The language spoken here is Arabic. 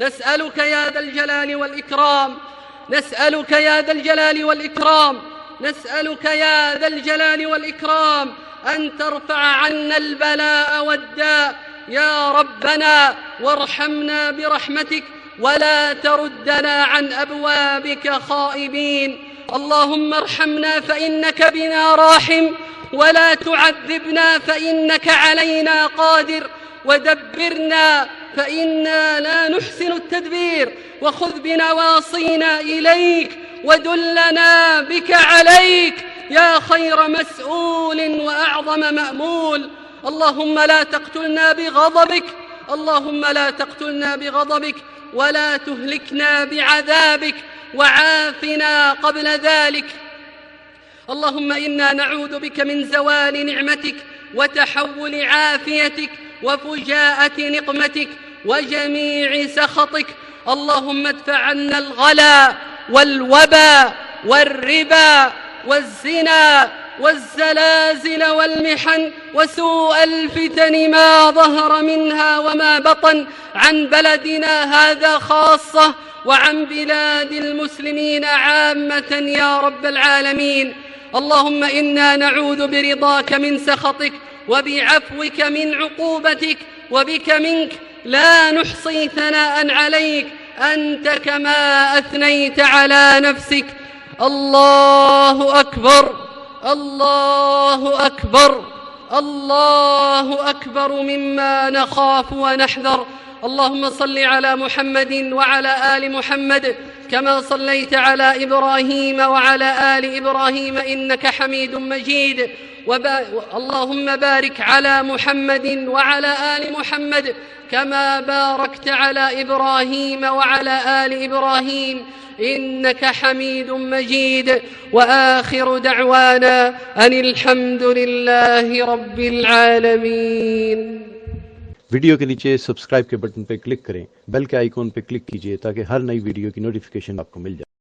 نسألك يا ذا الجلال والإكرام، نسألك يا ذا الجلال والإكرام، نسألك يا ذا الجلال والإكرام أن ترفع عنا البلاء والداء يا ربنا، وارحمنا برحمتك ولا تردنا عن أبوابك خائبين. اللهم ارحمنا فإنك بنا راحم، ولا تعذبنا فإنك علينا قادر، ودبرنا فإنا لا نحسن التدبير، وخذ بنواصينا إليك ودلنا بك عليك يا خير مسؤول وأعظم مأمول. اللهم لا تقتلنا بغضبك، اللهم لا تقتلنا بغضبك ولا تهلكنا بعذابك، وعافنا قبل ذلك. اللهم إنا نعوذ بك من زوال نعمتك وتحول عافيتك وفجاءة نقمتك وجميع سخطك. اللهم ادفع عنا الغلا والوبا والربا والزنا والزلازل والمحن وسوء الفتن ما ظهر منها وما بطن عن بلدنا هذا خاصة وعن بلاد المسلمين عامة يا رب العالمين. اللهم إنا نعوذ برضاك من سخطك وبعفوك من عقوبتك، وبك منك لا نحصي ثناء عليك أنت كما أثنيت على نفسك. الله أكبر، الله أكبر، الله أكبر مما نخاف ونحذر. اللهم صل على محمد وعلى آل محمد كما صليت على إبراهيم وعلى آل إبراهيم إنك حميد مجيد. اللهم بارك على محمد وعلى آل محمد كما باركت على إبراهيم وعلى آل إبراهيم إنك حميد مجيد. وآخر دعوانا أن الحمد لله رب العالمين। वीडियो के नीचे सब्सक्राइब के बटन पर क्लिक करें, बेल के आइकॉन पर क्लिक कीजिए ताकि हर नई वीडियो की नोटिफिकेशन आपको मिल जाए।